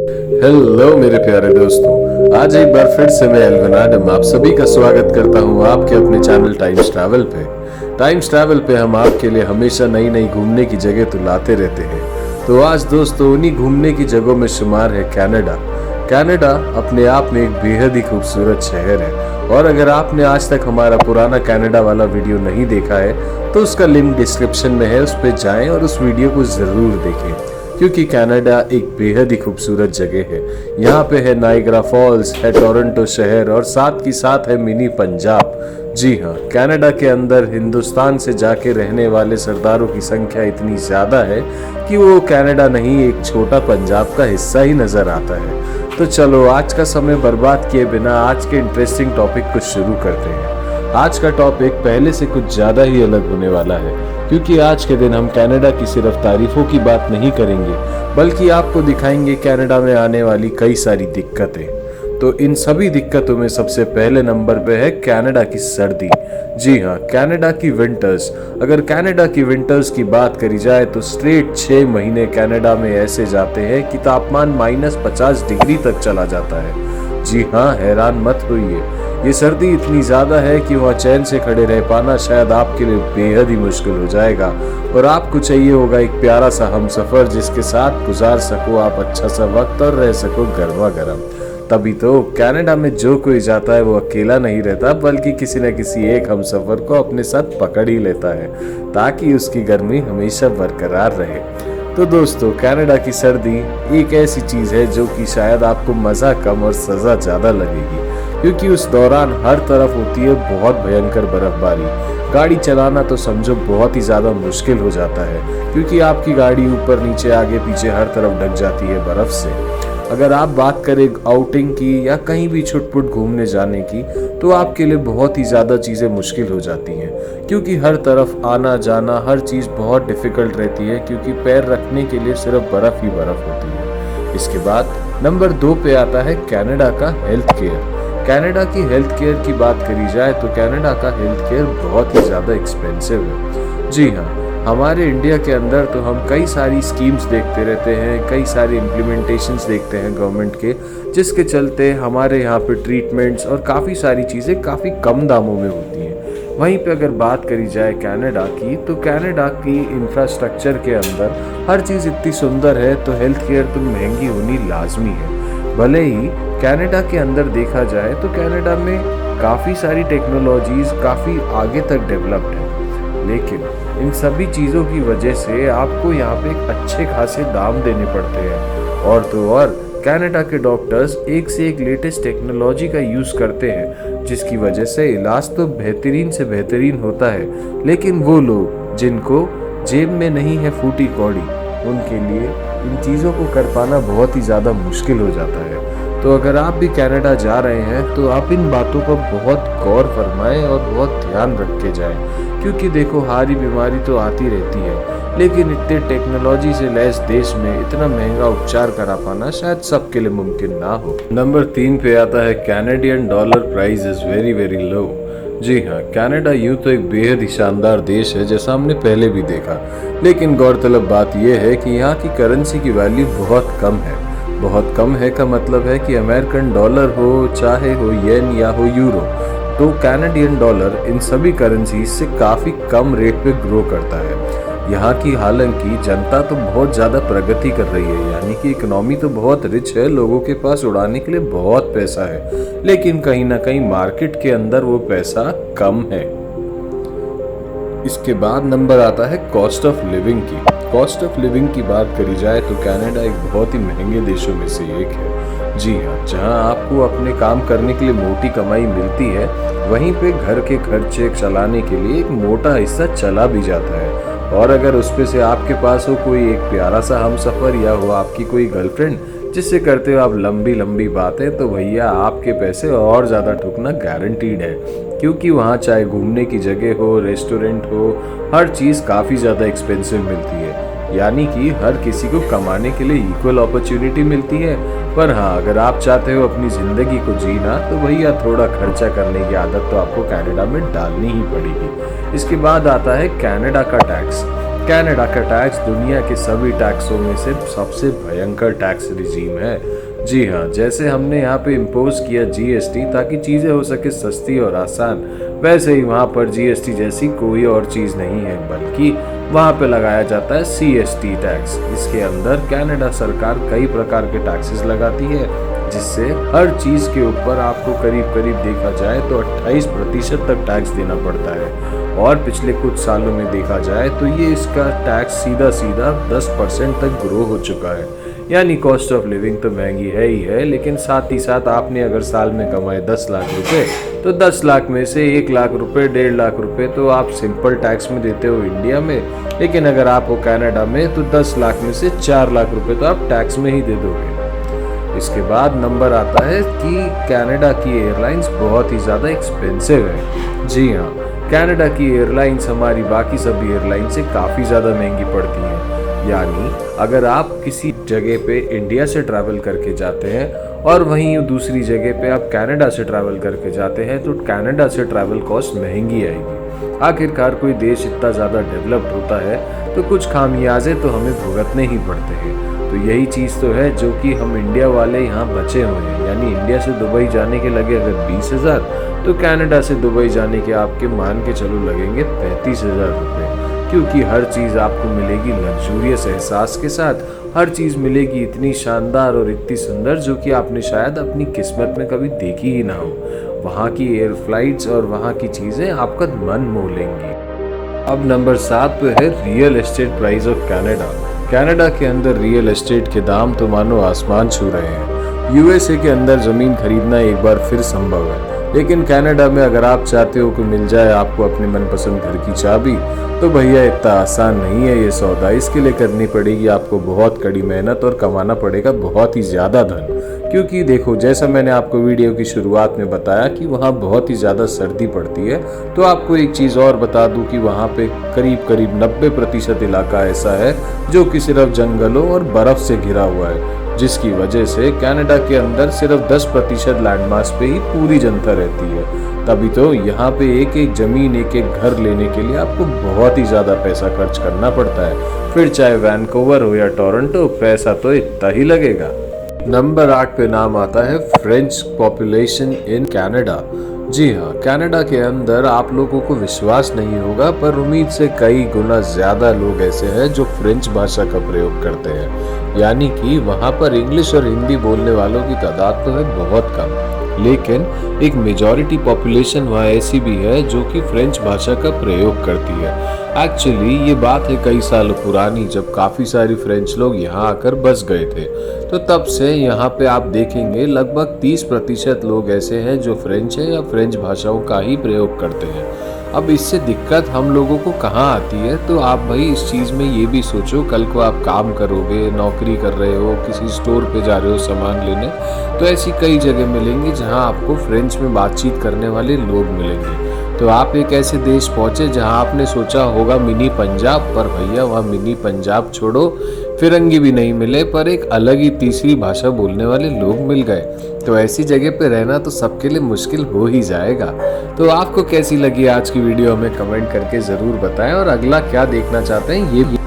Hello मेरे प्यारे दोस्तों, आज एक बार फिर से मैं एल्विन आडम आप सभी का स्वागत करता हूं आपके अपने चैनल टाइम्स ट्रैवल पे। टाइम्स ट्रैवल पे हम आपके लिए हमेशा नई नई घूमने की जगह तो लाते रहते हैं। तो आज दोस्तों उन्हीं घूमने की जगहों में शुमार है कनाडा। कनाडा अपने आप में एक बेहद ही खूबसूरत शहर है और अगर आपने आज तक हमारा पुराना कनाडा वाला वीडियो नहीं देखा है तो उसका लिंक डिस्क्रिप्शन में है, उस पर जाएं और उस वीडियो को जरूर देखें क्योंकि कनाडा एक बेहद ही खूबसूरत जगह है। यहाँ पे है नाइग्रा फॉल्स, है टोरंटो शहर और साथ ही साथ है मिनी पंजाब। जी हाँ, कनाडा के अंदर हिंदुस्तान से जाके रहने वाले सरदारों की संख्या इतनी ज्यादा है कि वो कनाडा नहीं एक छोटा पंजाब का हिस्सा ही नजर आता है। तो चलो आज का समय बर्बाद किए बिना आज के इंटरेस्टिंग टॉपिक को शुरू करते हैं। आज का टॉपिक पहले से कुछ ज्यादा ही अलग होने वाला है क्योंकि आज के दिन हम कनाडा की सिर्फ तारीफों की बात नहीं करेंगे बल्कि आपको दिखाएंगे कनाडा में आने वाली कई सारी दिक्कतें। तो इन सभी दिक्कतों में सबसे पहले नंबर पे है कनाडा की सर्दी। जी हाँ, कनाडा की विंटर्स। अगर कनाडा की विंटर्स की बात करी जाए तो स्ट्रेट 6 महीने कनाडा में ऐसे जाते हैं कि तापमान -50 डिग्री तक चला जाता है। जी हाँ, हैरान मत होइए, ये सर्दी इतनी ज्यादा है कि वहाँ चैन से खड़े रह पाना शायद आपके लिए बेहद ही मुश्किल हो जाएगा और आपको चाहिए होगा एक प्यारा सा हमसफर जिसके साथ गुजार सको आप अच्छा सा वक्त और रह सको गर्मा गर्म। तभी तो कनाडा में जो कोई जाता है वो अकेला नहीं रहता बल्कि किसी न किसी एक हमसफर को अपने साथ पकड़ ही लेता है ताकि उसकी गर्मी हमेशा बरकरार रहे। तो दोस्तों, कनाडा की सर्दी एक ऐसी चीज है जो कि शायद आपको मजा कम और सजा ज्यादा लगेगी क्योंकि उस दौरान हर तरफ होती है बहुत भयंकर बर्फबारी। गाड़ी चलाना तो समझो बहुत ही ज्यादा मुश्किल हो जाता है क्योंकि आपकी गाड़ी ऊपर नीचे आगे पीछे हर तरफ ढक जाती है बर्फ से। अगर आप बात करें आउटिंग की या कहीं भी छुटपुट घूमने जाने की तो आपके लिए बहुत ही ज्यादा चीजें मुश्किल हो जाती हैं क्योंकि हर तरफ आना जाना हर चीज बहुत डिफिकल्ट रहती है क्योंकि पैर रखने के लिए सिर्फ बर्फ ही बर्फ होती है। इसके बाद नंबर 2 पे आता है कनाडा का हेल्थ केयर। कनाडा की हेल्थ केयर की बात करी जाए तो कनाडा का हेल्थ केयर बहुत ही ज़्यादा एक्सपेंसिव है। जी हाँ, हमारे इंडिया के अंदर तो हम कई सारी स्कीम्स देखते रहते हैं, कई सारी इम्प्लीमेंटेशंस देखते हैं गवर्नमेंट के, जिसके चलते हमारे यहाँ पे ट्रीटमेंट्स और काफ़ी सारी चीज़ें काफ़ी कम दामों में होती हैं। वहीं पे अगर बात करी जाए कनाडा की तो कनाडा की इंफ्रास्ट्रक्चर के अंदर हर चीज़ इतनी सुंदर है तो हेल्थ केयर तो महंगी होनी लाजमी है। भले ही कनाडा के अंदर देखा जाए तो कनाडा में काफ़ी सारी टेक्नोलॉजीज काफ़ी आगे तक डेवलप्ड है, लेकिन इन सभी चीज़ों की वजह से आपको यहाँ पे एक अच्छे खासे दाम देने पड़ते हैं। और तो और कनाडा के डॉक्टर्स एक से एक लेटेस्ट टेक्नोलॉजी का यूज़ करते हैं जिसकी वजह से इलाज तो बेहतरीन से बेहतरीन होता है, लेकिन वो लोग जिनको जेब में नहीं है फूटी कौड़ी उनके लिए इन चीज़ों को कर पाना बहुत ही ज़्यादा मुश्किल हो जाता है। तो अगर आप भी कनाडा जा रहे हैं तो आप इन बातों पर बहुत गौर फरमाएं और बहुत ध्यान रख के जाएं क्योंकि देखो हारी बीमारी तो आती रहती है, लेकिन इतने टेक्नोलॉजी से लैस देश में इतना महंगा उपचार करा पाना शायद सबके लिए मुमकिन ना हो। नंबर 3 पे आता है Canadian dollar price is very very low. जी हाँ, कनाडा यूं तो एक बेहद ही शानदार देश है जैसा हमने पहले भी देखा, लेकिन गौरतलब बात यह है कि यहाँ की करेंसी की वैल्यू बहुत कम है। बहुत कम है का मतलब है कि अमेरिकन डॉलर हो, चाहे हो येन या हो यूरो, तो कैनेडियन डॉलर इन सभी करेंसी से काफ़ी कम रेट पे ग्रो करता है। यहाँ की हालांकि जनता तो बहुत ज़्यादा प्रगति कर रही है, यानी कि इकोनॉमी तो बहुत रिच है, लोगों के पास उड़ाने के लिए बहुत पैसा है, लेकिन कहीं ना कहीं मार्केट के अंदर वो पैसा कम है। इसके बाद नंबर आता है कॉस्ट ऑफ लिविंग की। कॉस्ट ऑफ लिविंग की बात करी जाए तो कनाडा एक बहुत ही महंगे देशों में से एक है। जी हाँ, जहाँ आपको अपने काम करने के लिए मोटी कमाई मिलती है वहीं पे घर के खर्चे चलाने के लिए एक मोटा हिस्सा चला भी जाता है। और अगर उसपे से आपके पास हो कोई एक प्यारा सा हमसफर या हो आपकी कोई गर्लफ्रेंड जिससे करते हो आप लंबी लंबी बातें, तो भैया आपके पैसे और ज़्यादा ठुकना गारंटीड है क्योंकि वहाँ चाहे घूमने की जगह हो, रेस्टोरेंट हो, हर चीज़ काफ़ी ज़्यादा एक्सपेंसिव मिलती है। यानी कि हर किसी को कमाने के लिए इक्वल अपॉर्चुनिटी मिलती है। पर हाँ, अगर आप चाहते हो अपनी ज़िंदगी को जीना तो भैया थोड़ा खर्चा करने की आदत तो आपको कनाडा में डालनी ही पड़ेगी। इसके बाद आता है कनाडा का टैक्स। कनाडा का टैक्स दुनिया के सभी टैक्सों में से सबसे भयंकर टैक्स रिजीम है। जी हाँ, जैसे हमने यहाँ पे इम्पोज किया जीएसटी ताकि चीज़ें हो सके सस्ती और आसान, वैसे ही वहाँ पर जीएसटी जैसी कोई और चीज़ नहीं है, बल्कि वहाँ पे लगाया जाता है सीएसटी टैक्स। इसके अंदर कनाडा सरकार कई प्रकार के टैक्सेस लगाती है, जिससे हर चीज़ के ऊपर आपको करीब करीब देखा जाए तो 28% तक टैक्स देना पड़ता है। और पिछले कुछ सालों में देखा जाए तो ये इसका टैक्स सीधा सीधा 10% तक ग्रो हो चुका है। यानी कॉस्ट ऑफ लिविंग तो महंगी है ही है, लेकिन साथ ही साथ आपने अगर साल में कमाए 10 लाख रुपए तो 10 लाख में से 1 लाख रुपए 1.5 लाख रुपए तो आप सिंपल टैक्स में देते हो इंडिया में, लेकिन अगर आप हो कनाडा में तो 10 लाख में से 4 लाख रुपए तो आप टैक्स में ही दे दोगे। इसके बाद नंबर आता है कि कनाडा की एयरलाइंस बहुत ही ज़्यादा एक्सपेंसिव है। जी हाँ, कनाडा की एयरलाइंस हमारी बाकी सभी एयरलाइन से काफ़ी ज़्यादा महंगी पड़ती हैं। यानी अगर आप किसी जगह पे इंडिया से ट्रैवल करके जाते हैं और वहीं दूसरी जगह पे आप कनाडा से ट्रैवल करके जाते हैं तो कनाडा से ट्रैवल कॉस्ट महंगी आएगी। आखिरकार कोई देश इतना ज़्यादा डेवलप्ड होता है तो कुछ खामियाजे तो हमें भुगतने ही पड़ते हैं। तो यही चीज़ तो है जो कि हम इंडिया वाले यहाँ बचे हुए हैं। यानी इंडिया से दुबई जाने के लगे अगर 20,000 तो कनाडा से दुबई जाने के आपके मान के चलो लगेंगे 35,000 रुपये, क्योंकि हर चीज़ आपको मिलेगी लग्जूरियस एहसास के साथ। हर चीज़ मिलेगी इतनी शानदार और इतनी सुंदर जो कि आपने शायद अपनी किस्मत में कभी देखी ही ना हो। वहाँ की एयर फ्लाइट्स और वहाँ की चीज़ें आपका मन मोह लेंगी। अब नंबर 7 पे है real estate price of Canada. Canada के अंदर रियल एस्टेट के दाम तो मानो आसमान छू रहे हैं। यूएसए के अंदर ज़मीन खरीदना एक बार फिर संभव है, लेकिन कनाडा में अगर आप चाहते हो कि मिल जाए आपको अपने मनपसंद घर की चाबी, तो भैया इतना आसान नहीं है ये सौदा। इसके लिए करनी पड़ेगी आपको बहुत कड़ी मेहनत और कमाना पड़ेगा बहुत ही ज़्यादा धन। क्योंकि देखो, जैसा मैंने आपको वीडियो की शुरुआत में बताया कि वहाँ बहुत ही ज़्यादा सर्दी पड़ती है, तो आपको एक चीज़ और बता दूँ कि वहाँ पे करीब करीब 90% इलाका ऐसा है जो कि सिर्फ जंगलों और बर्फ़ से घिरा हुआ है, जिसकी वजह से कनाडा के अंदर सिर्फ 10% लैंडमास पे ही पूरी जनता रहती है। तभी तो यहाँ पे एक एक ज़मीन एक एक घर लेने के लिए आपको बहुत ही ज़्यादा पैसा खर्च करना पड़ता है। फिर चाहे वैनकूवर हो या टोरंटो, पैसा तो इतना ही लगेगा। नंबर 8 पे नाम आता है फ्रेंच पॉपुलेशन इन कनाडा। जी हाँ, कनाडा के अंदर आप लोगों को विश्वास नहीं होगा पर उम्मीद से कई गुना ज़्यादा लोग ऐसे हैं जो फ्रेंच भाषा का प्रयोग करते हैं। यानी कि वहाँ पर इंग्लिश और हिंदी बोलने वालों की तादाद तो है बहुत कम, लेकिन एक मेजॉरिटी पॉपुलेशन वहाँ ऐसी भी है जो कि फ्रेंच भाषा का प्रयोग करती है। एक्चुअली ये बात है कई सालों पुरानी, जब काफ़ी सारी फ्रेंच लोग यहाँ आकर बस गए थे, तो तब से यहाँ पे आप देखेंगे लगभग 30% लोग ऐसे हैं जो फ्रेंच है या फ्रेंच भाषाओं का ही प्रयोग करते हैं। अब इससे दिक्कत हम लोगों को कहाँ आती है, तो आप भाई इस चीज़ में ये भी सोचो, कल को आप काम करोगे, नौकरी कर रहे हो, किसी स्टोर पे जा रहे हो सामान लेने, तो ऐसी कई जगह मिलेंगी जहाँ आपको फ्रेंच में बातचीत करने वाले लोग मिलेंगे। तो आप एक ऐसे देश पहुँचे जहाँ आपने सोचा होगा मिनी पंजाब, पर भैया वहाँ मिनी पंजाब छोड़ो, फिरंगी भी नहीं मिले, पर एक अलग ही तीसरी भाषा बोलने वाले लोग मिल गए। तो ऐसी जगह पे रहना तो सबके लिए मुश्किल हो ही जाएगा। तो आपको कैसी लगी आज की वीडियो हमें कमेंट करके ज़रूर बताएं, और अगला क्या देखना चाहते हैं ये भी